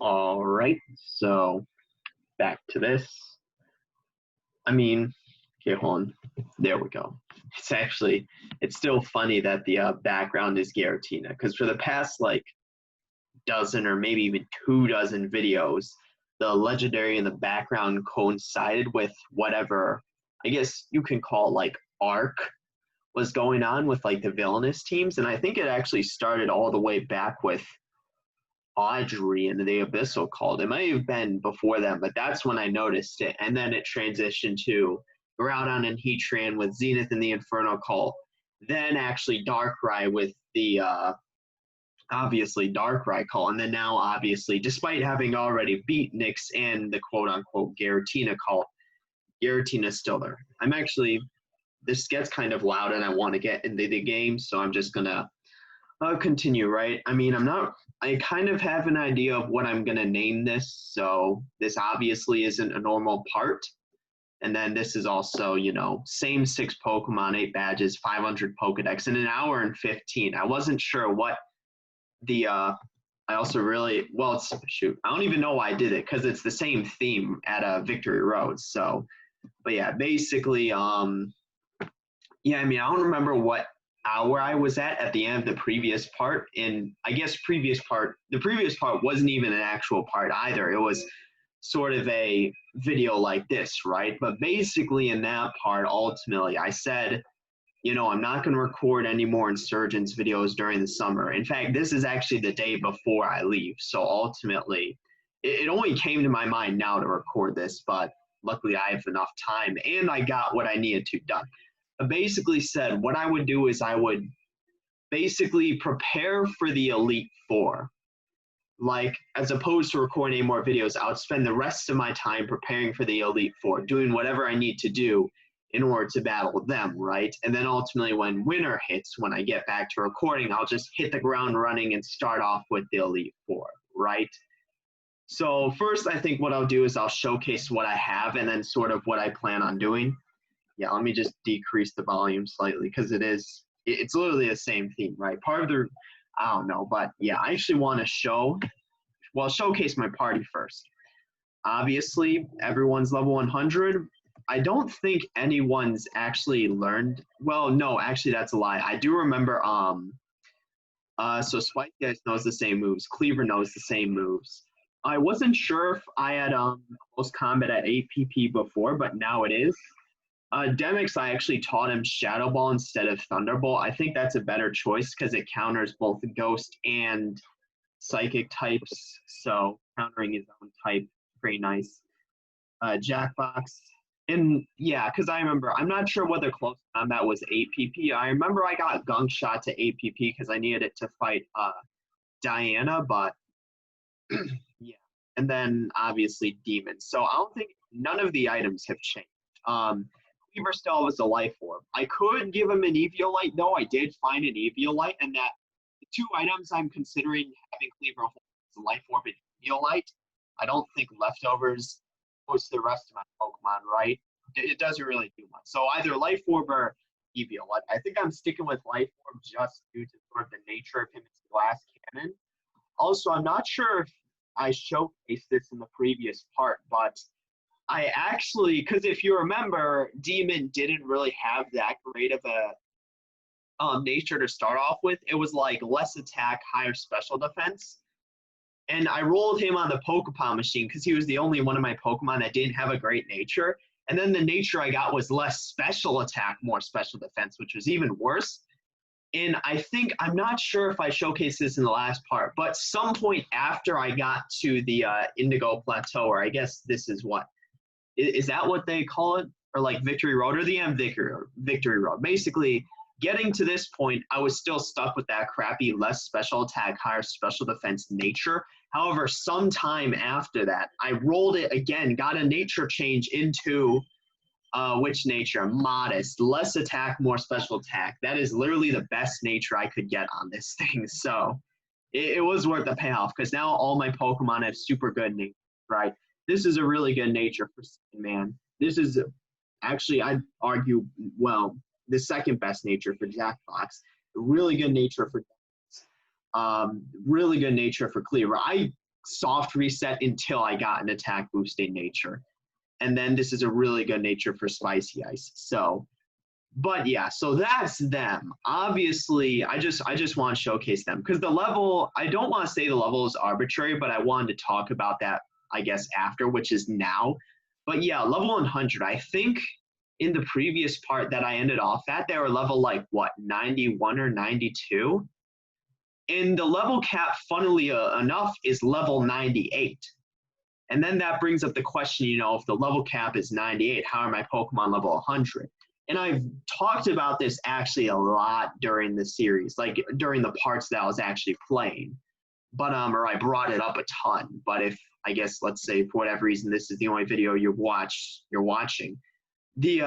All right, so back to this. Okay, hold on. There we go. It's still funny that the background is Giratina because for the past like dozen or maybe even 2 dozen videos, the legendary in the background coincided with whatever I guess you can call like arc was going on with like the villainous teams. And I think it actually started all the way back with Audrey and the Abyssal called. It might have been before then, but that's when I noticed it. And then it transitioned to Groudon and Heatran with Zenith and the Inferno Call. Then actually Darkrai with the obviously Darkrai call. And then now obviously, despite having already beat Nyx and the quote unquote Giratina call, Giratina's still there. This gets kind of loud and I want to get into the game, so I'm just gonna continue, right? I kind of have an idea of what I'm going to name this. So this obviously isn't a normal part. And then this is also, same 6 Pokemon, 8 badges, 500 Pokedex in an hour and 15. I wasn't sure what I also really, well, I don't even know why I did it because it's the same theme at Victory Road. So, but yeah, basically, I don't remember what hour I was at the end of the previous part. And I guess the previous part wasn't even an actual part either. It was sort of a video like this, right? But basically in that part, ultimately, I said, I'm not going to record any more Insurgence videos during the summer. In fact, this is actually the day before I leave. So ultimately, it only came to my mind now to record this, but luckily I have enough time and I got what I needed to done. I basically said what I would do is I would basically prepare for the Elite Four. Like, as opposed to recording any more videos, I would spend the rest of my time preparing for the Elite Four, doing whatever I need to do in order to battle them, right? And then ultimately when winter hits, when I get back to recording, I'll just hit the ground running and start off with the Elite Four, right? So first, I think what I'll do is I'll showcase what I have and then sort of what I plan on doing. Yeah, let me just decrease the volume slightly because it's literally the same theme, right? I don't know, but yeah, I actually want to showcase my party first. Obviously, everyone's level 100. I don't think anyone's actually learned. Well, no, actually, that's a lie. I do remember. So Spike Guys knows the same moves. Cleaver knows the same moves. I wasn't sure if I had close combat at 8 PP before, but now it is. Demix, I actually taught him Shadow Ball instead of Thunderbolt. I think that's a better choice because it counters both Ghost and Psychic types, so countering his own type, pretty nice. Jackbox, and yeah, because I remember, I'm not sure whether close combat was 8 PP. I remember I got Gunk Shot to 8 PP because I needed it to fight Diana, but yeah. And then obviously Demons. So I don't think none of the items have changed. Cleaver still was a life orb. I could give him an Eviolite, though. I did find an Eviolite, and that the 2 items I'm considering having Cleaver hold is a life orb and Eviolite. I don't think leftovers goes to the rest of my Pokemon, right? It doesn't really do much. So either life orb or Eviolite. I think I'm sticking with life orb just due to sort of the nature of him as a glass cannon. Also, I'm not sure if I showcased this in the previous part, but I actually, because if you remember, Demon didn't really have that great of a nature to start off with. It was like less attack, higher special defense. And I rolled him on the Pokemon machine because he was the only one of my Pokemon that didn't have a great nature. And then the nature I got was less special attack, more special defense, which was even worse. And I'm not sure if I showcased this in the last part, but some point after I got to the Indigo Plateau, or I guess this is what, is that what they call it? Or like Victory Road or the end Victory Road. Basically, getting to this point, I was still stuck with that crappy less special attack, higher special defense nature. However, sometime after that, I rolled it again, got a nature change into which nature? Modest. Less attack, more special attack. That is literally the best nature I could get on this thing. So it was worth the payoff because now all my Pokemon have super good nature, right? This is a really good nature for Man. This is actually, I'd argue, well, the second best nature for Jackbox. Really good nature for really good nature for Cleaver. soft reset until I got an attack boosting nature. And then this is a really good nature for Spicy Ice. So, but yeah, so that's them. Obviously, I just want to showcase them because the level, I don't want to say the level is arbitrary, but I wanted to talk about that, I guess, after, which is now. But yeah, level 100, I think in the previous part that I ended off at, they were level like, what, 91 or 92? And the level cap, funnily enough, is level 98. And then that brings up the question, you know, if the level cap is 98, how are my Pokemon level 100? And I've talked about this actually a lot during the series, like during the parts that I was actually playing. But or I brought it up a ton. But if, I guess, let's say for whatever reason this is the only video you're watching, the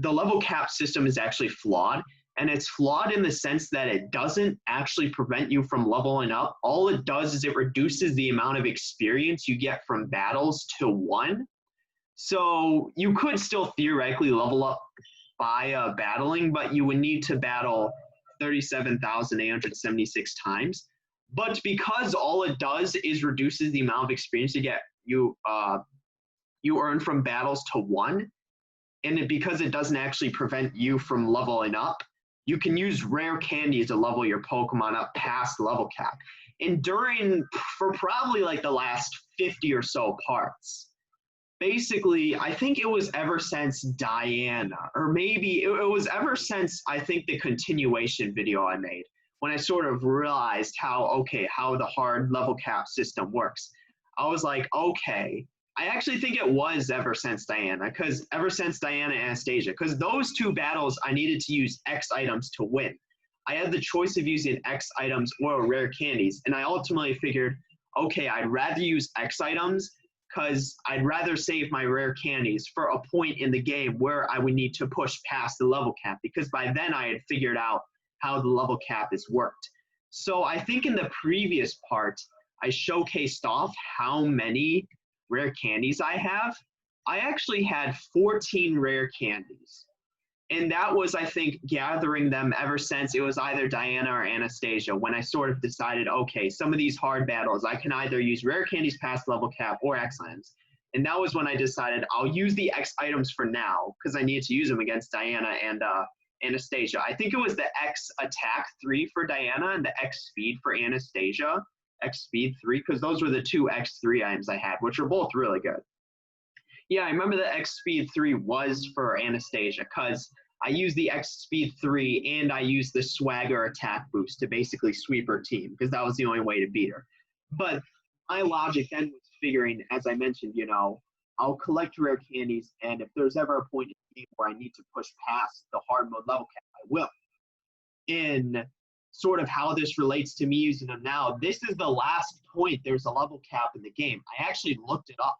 level cap system is actually flawed. And it's flawed in the sense that it doesn't actually prevent you from leveling up. All it does is it reduces the amount of experience you get from battles to 1. So you could still theoretically level up by battling, but you would need to battle 37,876 times. But because all it does is reduces the amount of experience you earn from battles to 1, and because it doesn't actually prevent you from leveling up, you can use rare candy to level your Pokemon up past level cap. And for probably like the last 50 or so parts, basically, I think it was ever since Diana, or maybe it was ever since, I think, the continuation video I made, when I sort of realized how the hard level cap system works. I was like, okay, I actually think it was ever since Diana, and Anastasia, because those 2 battles I needed to use X items to win. I had the choice of using X items or rare candies, and I ultimately figured, okay, I'd rather use X items because I'd rather save my rare candies for a point in the game where I would need to push past the level cap, because by then I had figured out how the level cap is worked. So I think in the previous part, I showcased off how many rare candies I have. I actually had 14 rare candies. And that was, I think, gathering them ever since it was either Diana or Anastasia, when I sort of decided, okay, some of these hard battles, I can either use rare candies past level cap or X items. And that was when I decided I'll use the X items for now, because I needed to use them against Diana and Anastasia. I think it was the X attack 3 for Diana and the X speed for Anastasia. X speed 3, because those were the 2 X3 items I had, which were both really good. Yeah, I remember the X speed 3 was for Anastasia, because I used the X speed 3 and I used the swagger attack boost to basically sweep her team, because that was the only way to beat her. But my logic then was figuring, as I mentioned, you know, I'll collect rare candies, and if there's ever a point in the game where I need to push past the hard mode level cap, I will. In sort of how this relates to me using them now, this is the last point there's a level cap in the game. I actually looked it up.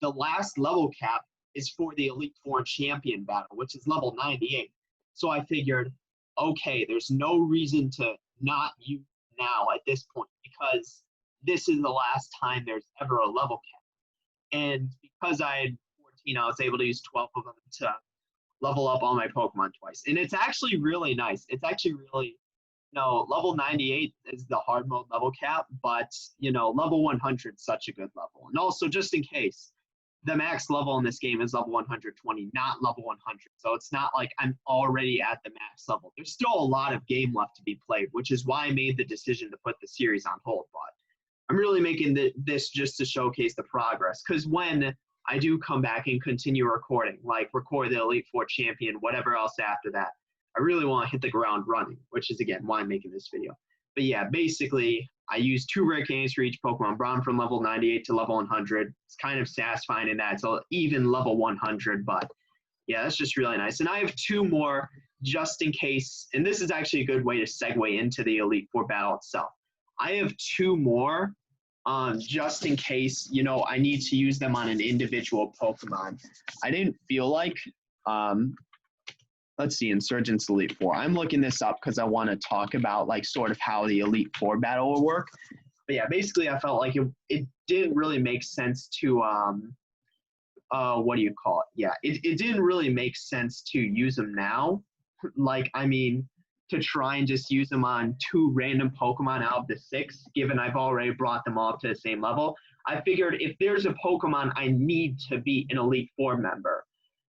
The last level cap is for the Elite Four champion battle, which is level 98. So I figured, okay, there's no reason to not use now at this point, because this is the last time there's ever a level cap. And because I had 14, I was able to use 12 of them to level up all my Pokemon twice. And it's actually really nice. It's actually really, level 98 is the hard mode level cap, but, level 100 is such a good level. And also, just in case, the max level in this game is level 120, not level 100. So it's not like I'm already at the max level. There's still a lot of game left to be played, which is why I made the decision to put the series on hold. But I'm really making this just to showcase the progress, because when I do come back and continue recording, like record the Elite Four champion, whatever else after that, I really want to hit the ground running, which is, again, why I'm making this video. But yeah, basically, I use 2 rare candies for each Pokemon, brought them from level 98 to level 100. It's kind of satisfying in that it's even level 100, but yeah, that's just really nice. And I have 2 more just in case, and this is actually a good way to segue into the Elite Four battle itself. I have 2 more just in case, I need to use them on an individual Pokemon. I didn't feel like, let's see, Insurgence Elite Four. I'm looking this up because I want to talk about, like, sort of how the Elite Four battle will work. But yeah, basically I felt like it didn't really make sense to, what do you call it? Yeah, it didn't really make sense to use them now. Like, I mean, to try and just use them on 2 random Pokemon out of the 6, given I've already brought them all up to the same level. I figured if there's a Pokemon I need to be an Elite Four member,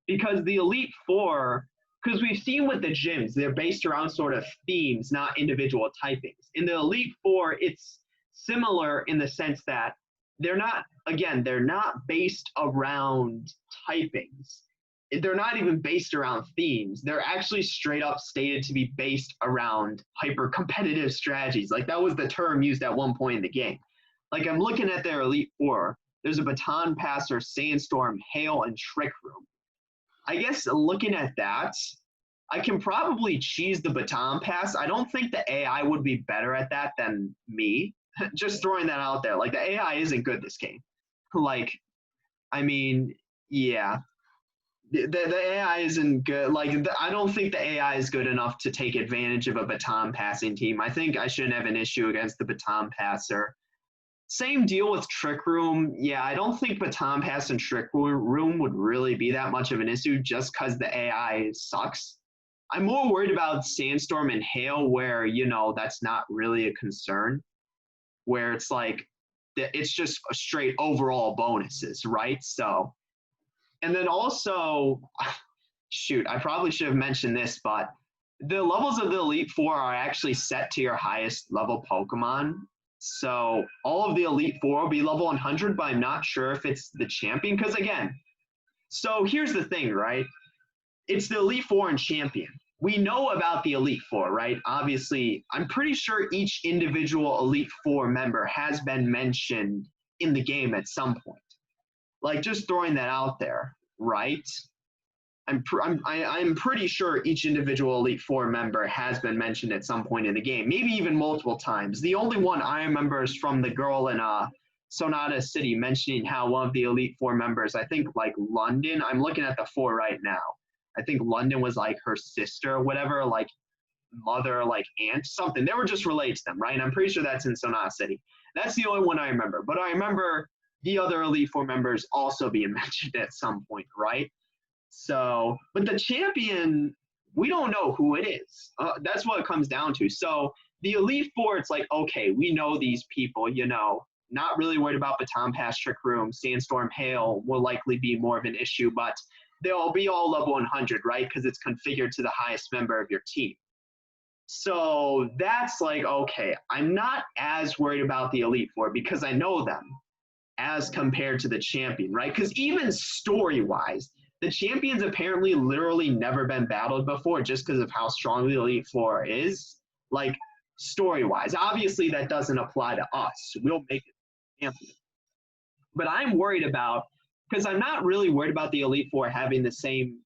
because the Elite Four, because we've seen with the gyms, they're based around sort of themes, not individual typings. In the Elite Four, it's similar in the sense that they're not based around typings. They're not even based around themes. They're actually straight up stated to be based around hyper competitive strategies. Like that was the term used at one point in the game. Like I'm looking at their Elite Four. There's a Baton Passer, Sandstorm, Hail, and Trick Room. I guess looking at that, I can probably cheese the Baton Pass. I don't think the AI would be better at that than me. Just throwing that out there. Like the AI isn't good this game. Like, I mean, yeah. The AI isn't good. Like, I don't think the AI is good enough to take advantage of a baton passing team. I think I shouldn't have an issue against the baton passer. Same deal with Trick Room. Yeah, I don't think baton pass and Trick Room would really be that much of an issue just because the AI sucks. I'm more worried about Sandstorm and Hail where, that's not really a concern. Where it's like, it's just a straight overall bonuses, right? So, and then also, shoot, I probably should have mentioned this, but the levels of the Elite Four are actually set to your highest level Pokemon. So all of the Elite Four will be level 100, but I'm not sure if it's the champion. Because again, so here's the thing, right? It's the Elite Four and champion. We know about the Elite Four, right? Obviously, I'm pretty sure each individual Elite Four member has been mentioned in the game at some point. Like just throwing that out there, right? I'm pretty sure each individual Elite Four member has been mentioned at some point in the game, maybe even multiple times. The only one I remember is from the girl in Sonata City mentioning how one of the Elite Four members, I think like London, I'm looking at the 4 right now. I think London was like her sister or whatever, like mother, like aunt, something. They were just related to them, right? And I'm pretty sure that's in Sonata City. That's the only one I remember. But I remember the other Elite Four members also being mentioned at some point, right? So, but the champion, we don't know who it is. That's what it comes down to. So the Elite Four, it's like, okay, we know these people, not really worried about Baton Pass, Trick Room, Sandstorm, Hail will likely be more of an issue, but they'll be all level 100, right? Because it's configured to the highest member of your team. So that's like, okay, I'm not as worried about the Elite Four because I know them as compared to the champion, right? Because even story-wise, the champion's apparently literally never been battled before just because of how strong the Elite Four is, like story-wise. Obviously, that doesn't apply to us. We'll make it champion. But I'm worried about, because I'm not really worried about the Elite Four having the same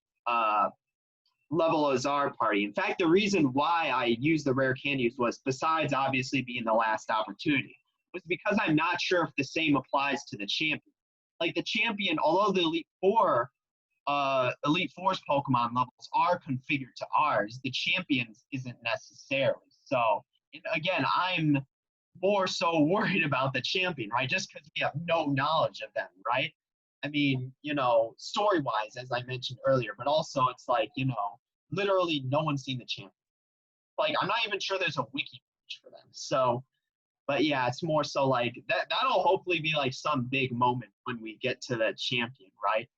level as our party. In fact, the reason why I used the rare candies was, besides obviously being the last opportunity, was because I'm not sure if the same applies to the champion. Like the champion, although the Elite Four's Pokemon levels are configured to ours, the champion's isn't necessarily. So again, I'm more so worried about the champion, right? Just because we have no knowledge of them, right? I mean, story-wise, as I mentioned earlier, but also it's like, literally no one's seen the champion. Like, I'm not even sure there's a wiki page for them. So, but yeah, it's more so like that'll hopefully be like some big moment when we get to the champion, right?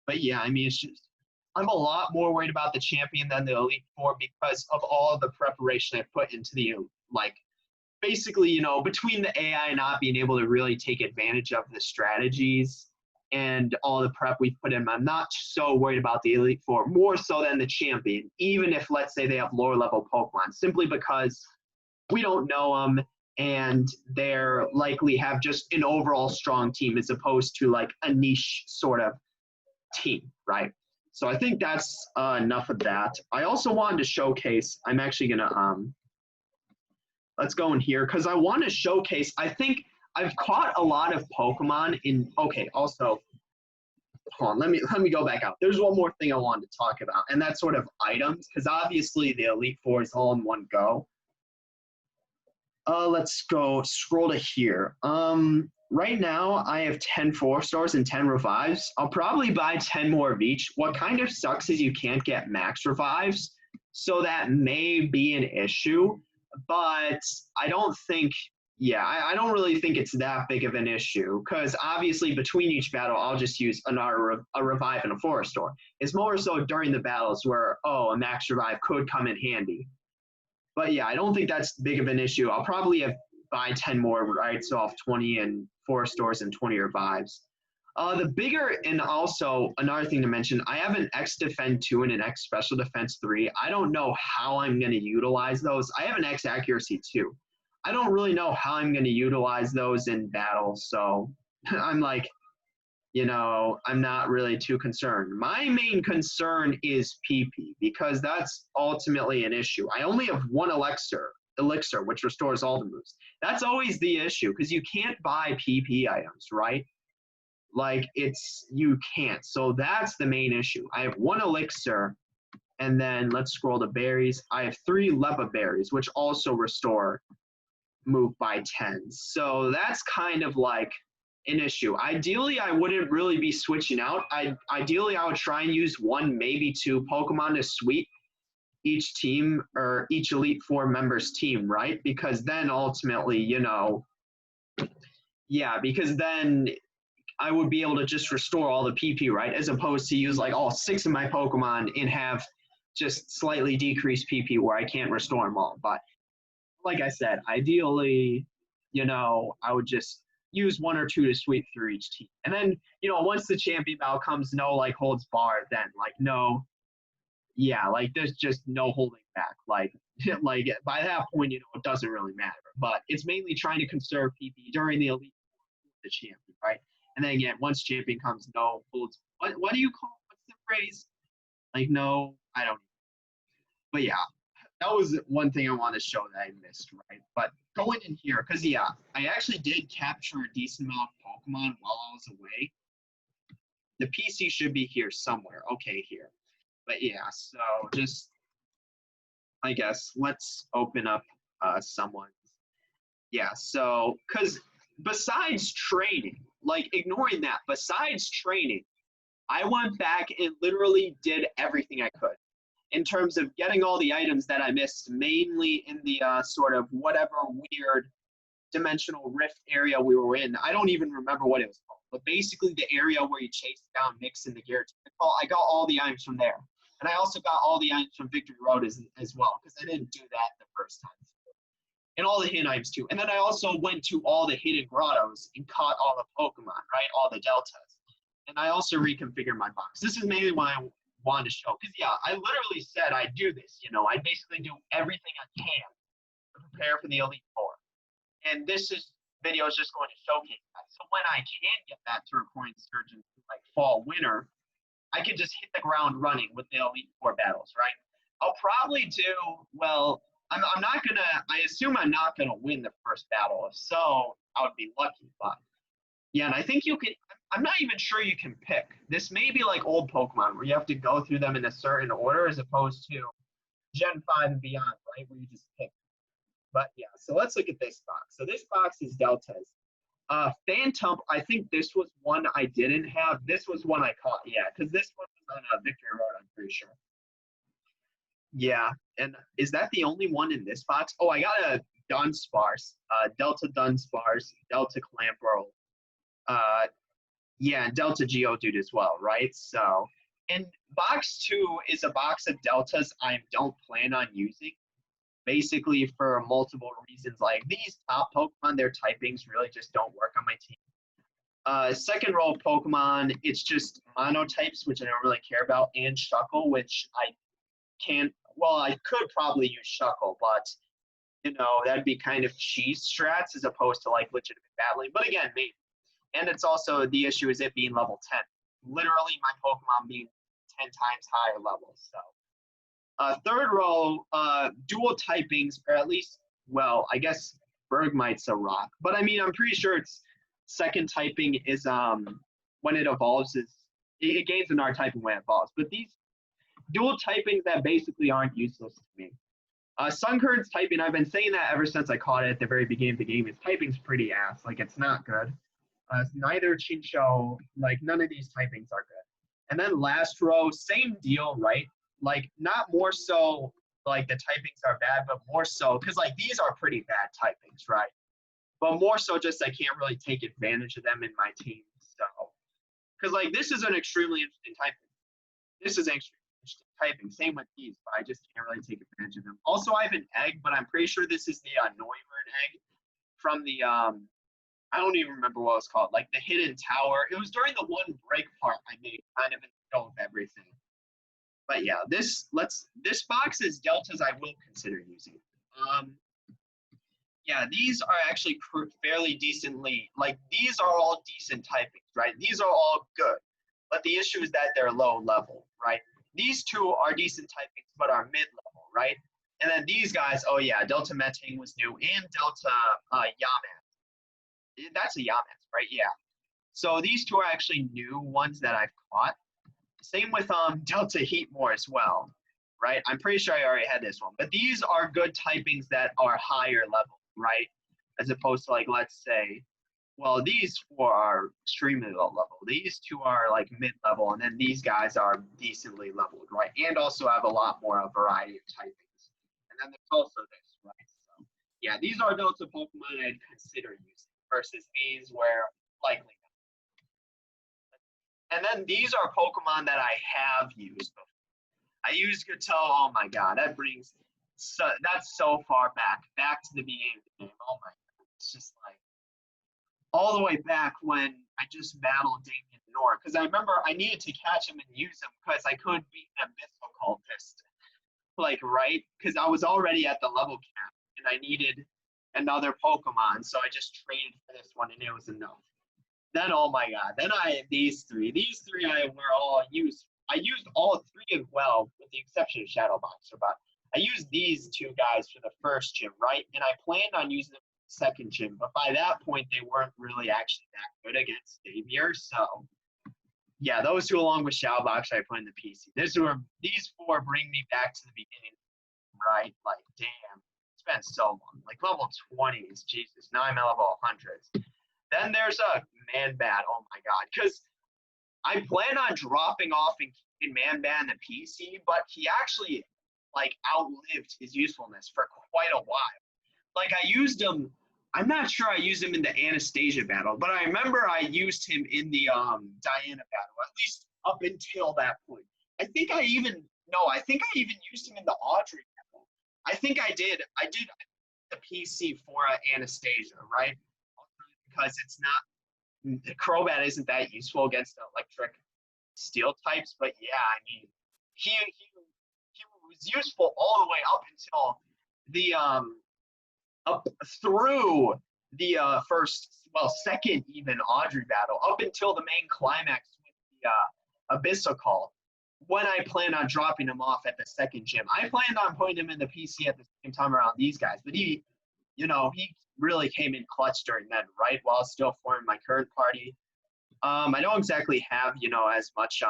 But yeah, I mean, it's just, I'm a lot more worried about the champion than the Elite Four because of all of the preparation I put into the, like, basically, between the AI not being able to really take advantage of the strategies and all the prep we've put in, I'm not so worried about the Elite Four, more so than the champion, even if, let's say, they have lower level Pokemon, simply because we don't know them and they're likely have just an overall strong team as opposed to like a niche sort of team, right? So I think that's enough of that. I also wanted to showcase, I'm actually going to, let's go in here because I want to showcase, I think I've caught a lot of Pokemon in, okay, also, hold on, let me go back out. There's one more thing I wanted to talk about, and that's sort of items, because obviously the Elite Four is all in one go. Let's go scroll to here. Right now, I have 10 4-stars and 10 revives. I'll probably buy 10 more of each. What kind of sucks is you can't get max revives. So that may be an issue, but I don't think, yeah, I don't really think it's that big of an issue because obviously between each battle, I'll just use a revive and a forest door. It's more so during the battles where, oh, a max revive could come in handy. But yeah, I don't think that's big of an issue. I'll probably buy 10 more, right? So I'll have 20 and forest doors and 20 revives. The bigger, and also another thing to mention, I have an X Defend 2 and an X Special Defense 3. I don't know how I'm going to utilize those. I have an X Accuracy 2. I don't really know how I'm going to utilize those in battle. So I'm like, I'm not really too concerned. My main concern is PP because that's ultimately an issue. I only have one elixir, which restores all the moves. That's always the issue because you can't buy PP items, right? Like you can't. So that's the main issue. I have one elixir, and then let's scroll to berries. I have 3 Lepa berries, which also restore move by 10. So that's kind of like an issue. Ideally, I wouldn't really be switching out. Ideally, I would try and use 1, maybe 2 Pokemon to sweep each team or each Elite Four members team, right? Because then ultimately, because then I would be able to just restore all the PP, right? As opposed to use like all 6 of my Pokemon and have just slightly decreased PP where I can't restore them all. But like I said, ideally, I would just use 1 or 2 to sweep through each team. And then, once the champion battle comes, no like holds barred, then like no, there's just no holding back. Like by that point, it doesn't really matter. But it's mainly trying to conserve PP during the Elite Four, the champion, right? And then again, once champion comes, no holds. What do you call? What's the phrase? Like no, I don't. But yeah, that was one thing I wanted to show that I missed, right? But going in here, because I actually did capture a decent amount of Pokemon while I was away. The PC should be here somewhere. Okay, here. But yeah, so just, I guess, let's open up someone's. Yeah, so, because besides training, like ignoring that, besides training, I went back and literally did everything I could in terms of getting all the items that I missed, mainly in the sort of whatever weird dimensional rift area we were in. I don't even remember what it was called, but basically the area where you chase down Mix in the Giratina. I got all the items from there. And I also got all the items from Victory Road as well, because I didn't do that the first time. And all the hidden items too. And then I also went to all the hidden grottos and caught all the Pokemon, right? All the deltas. And I also reconfigured my box. This is mainly why I wanted to show. Because I literally said I'd do this. I basically do everything I can to prepare for the Elite Four. And this video is just going to showcase that. So when I can get that to record Insurgence like fall, winter, I can just hit the ground running with the Elite Four battles, right? I'll probably do, well, I'm not going to, I assume I'm not going to win the first battle. If so, I would be lucky. But yeah, and I think you can, I'm not even sure you can pick. This may be like old Pokemon where you have to go through them in a certain order as opposed to Gen 5 and beyond, right? Where you just pick. But yeah, so let's look at this box. So this box is Deltas. Phantom, I think this was one I didn't have. This was one I caught, yeah, because this one was on Victory Road, I'm pretty sure. Yeah, and is that the only one in this box? Oh, I got a Dunsparce, Delta Dunsparce, Delta Clamperl, and Delta Geodude as well, right? So, and box 2 is a box of Deltas I don't plan on using, basically for multiple reasons. Like these top Pokemon, their typings really just don't work on my team. Second row of Pokemon, it's just monotypes, which I don't really care about, and Shuckle, which I can't, well, I could probably use Shuckle, but, that'd be kind of cheese strats as opposed to, like, legitimate battling. But again, maybe. And it's also, the issue is it being level 10. Literally, my Pokemon being 10 times higher level. So, third row, dual typings, or at least, well, I guess Bergmite's a rock. But, I mean, I'm pretty sure its second typing is, when it evolves, it gains an R typing when it evolves. But these dual typings that basically aren't useless to me. Sunkern's typing, I've been saying that ever since I caught it at the very beginning of the game. Its typing's pretty ass. Like, it's not good. Neither Chinchou, like, none of these typings are good. And then last row, same deal, right? Like, not more so like the typings are bad, but more so because like these are pretty bad typings, right? But more so just I can't really take advantage of them in my team. So because like this is an extremely interesting typing. This is an extremely interesting typing. Same with these, but I just can't really take advantage of them. Also, I have an egg, but I'm pretty sure this is the Neumern egg from the I don't even remember what it was called, like the hidden tower. It was during the one break part I made, kind of in the middle of everything. But yeah, this box is deltas I will consider using. Yeah, these are actually fairly decently, like these are all decent typings, right? These are all good, but the issue is that they're low level, right? These two are decent typings, but are mid level, right? And then these guys, oh yeah, Delta Metang was new, and Delta Yamask. That's a Yamask, right? Yeah. So these two are actually new ones that I've caught. Same with Delta Heatmore as well, right? I'm pretty sure I already had this one. But these are good typings that are higher level, right? As opposed to, like, let's say, well, these four are extremely low level. These two are, like, mid-level, and then these guys are decently leveled, right? And also have a lot more of a variety of typings. And then there's also this, right? So, yeah, these are Delta Pokemon I'd consider using versus these where likely not. And then these are Pokemon that I have used before. I used Gato. Oh my god, that brings that's so far back to the beginning of the game. Oh my god, it's just like all the way back when I just battled Damien Nor, because I remember I needed to catch him and use him because I couldn't beat an Abyssal Cultist, like right, because I was already at the level cap and I needed another Pokemon, so I just traded for this one and it was enough. Then oh my god, then I had these three. These three were all used. I used all three as well, with the exception of Shadow Boxer, but I used these two guys for the first gym, right? And I planned on using them for the second gym, but by that point, they weren't really actually that good against Xavier, so yeah, those two along with Shadow Boxer I put in the PC. These four bring me back to the beginning, right? Like, damn, it's been so long. Like, level 20s, Jesus, now I'm at level 100s. Then there's a Man-Bat, oh my god, because I plan on dropping off in Man-Bat in the PC, but he actually, like, outlived his usefulness for quite a while. Like, I used him, I'm not sure I used him in the Anastasia battle, but I remember I used him in the Diana battle, at least up until that point. I think I even used him in the Audrey battle. I think I did the PC for Anastasia, right? Because it's not, Crobat isn't that useful against the electric steel types, but yeah, I mean, he was useful all the way up until the up through the second even Audrey battle, up until the main climax with the Abyssal Call, when I plan on dropping him off at the second gym. I planned on putting him in the PC at the same time around these guys, but he really came in clutch during that, right, while still forming my current party. I don't exactly have, as much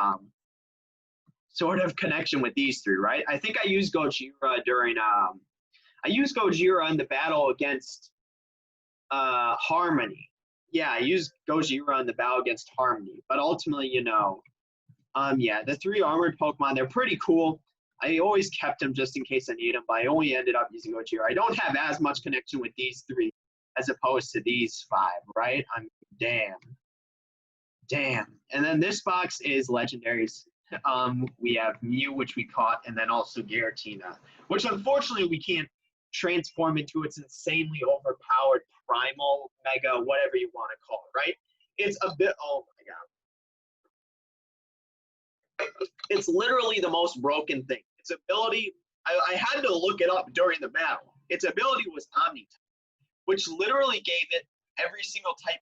sort of connection with these three, right? I think I used Gojira during I used Gojira in the battle against Harmony. Yeah, I used Gojira in the battle against Harmony, but ultimately, yeah, the three armored Pokemon, they're pretty cool. I always kept them just in case I need them, but I only ended up using Gojira. I don't have as much connection with these three as opposed to these five, right? Damn. And then this box is legendaries. We have Mew, which we caught, and then also Giratina, which unfortunately we can't transform into its insanely overpowered primal, mega, whatever you want to call it, right? It's a bit, oh my god. It's literally the most broken thing. Its ability, I had to look it up during the battle. Its ability was Omni, which literally gave it every single type,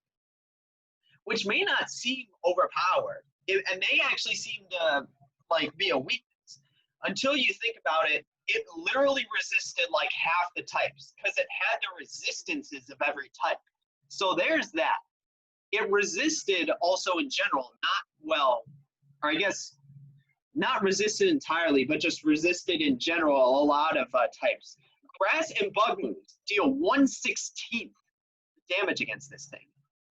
which may not seem overpowered. And may actually seem to be a weakness. Until you think about it, it literally resisted like half the types because it had the resistances of every type. So there's that. It resisted also in general, not resisted entirely, but just resisted in general a lot of types. Grass and bug moves deal 1/16 damage against this thing.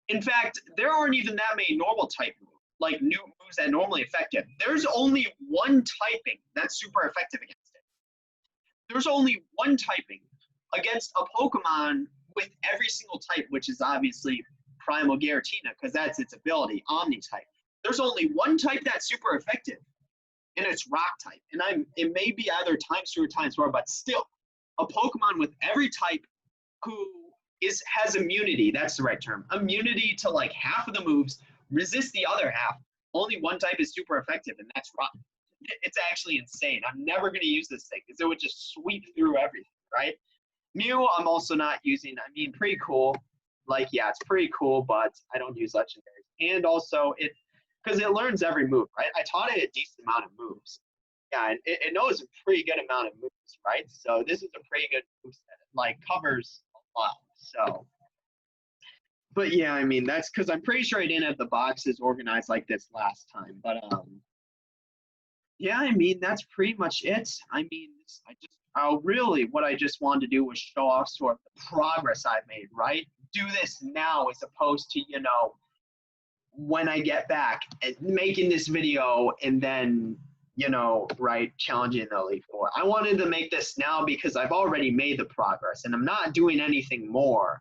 In fact, there aren't even that many normal type moves, like new moves that normally affect it. There's only one typing that's super effective against it. there's only one typing against a Pokemon with every single type, which is obviously Primal Giratina, because that's its ability, Omni type. There's only one type that's super effective, and it's Rock type. And it may be either ×2 or ×4, but still, a Pokemon with every type who has immunity, that's the right term, immunity to like half of the moves, resist the other half. Only one type is super effective, and that's Rock. It's actually insane. I'm never going to use this thing because it would just sweep through everything, right? Mew, I'm also not using. I mean, pretty cool. Like, yeah, it's pretty cool, but I don't use legendaries. And also, because it learns every move, right? I taught it a decent amount of moves. Yeah, and it knows a pretty good amount of moves, right? So this is a pretty good move set. It, like, covers a lot. So, but yeah, I mean, that's because I'm pretty sure I didn't have the boxes organized like this last time. But yeah, I mean, that's pretty much it. I mean, really, what I just wanted to do was show off sort of the progress I've made, right? Do this now as opposed to, when I get back and making this video and then, right, challenging the Elite Four. I wanted to make this now because I've already made the progress and I'm not doing anything more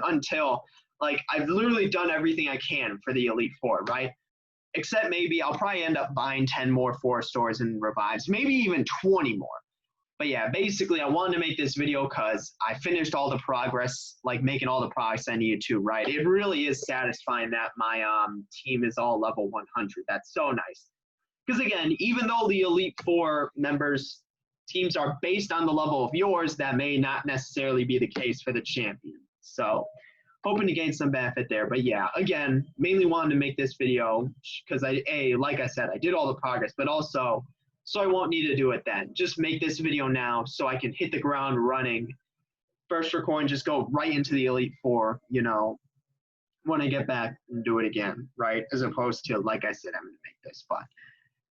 until, like, I've literally done everything I can for the Elite Four, right? Except maybe I'll probably end up buying 10 more 4-stars and revives, maybe even 20 more. But yeah, basically I wanted to make this video because I finished all the progress, like making all the progress I needed to, right? It really is satisfying that my team is all level 100. That's so nice. Because again, even though the Elite Four members teams are based on the level of yours, that may not necessarily be the case for the champion. So hoping to gain some benefit there. But yeah, again, mainly wanted to make this video because like I said, I did all the progress, but also so I won't need to do it then. Just make this video now so I can hit the ground running. First recording, just go right into the Elite Four, when I get back and do it again, right? As opposed to, like I said, I'm going to make this. But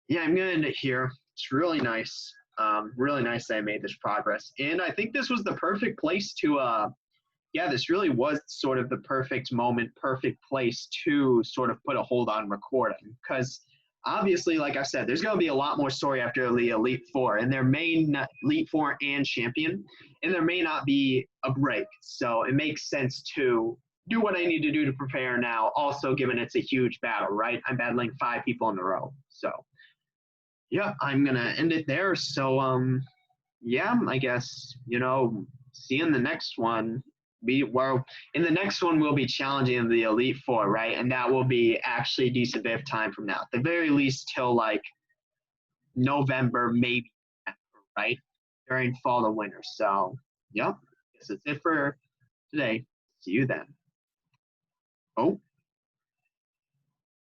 yeah, I'm going to end it here. It's really nice. Really nice that I made this progress. And I think this was the perfect place to, this really was sort of the perfect moment, perfect place to sort of put a hold on recording. Because obviously, like I said, there's going to be a lot more story after the Elite Four, and there may not Elite Four and Champion, and there may not be a break. So it makes sense to do what I need to do to prepare now. Also, given it's a huge battle, right? I'm battling 5 people in a row. So, yeah, I'm gonna end it there. So, yeah, I guess see you in the next one. In the next one, we'll be challenging the Elite Four, right? And that will be actually a decent bit of time from now. At the very least till like November, maybe, right? During fall or winter. So, yep. Guess that's it for today. See you then. Oh.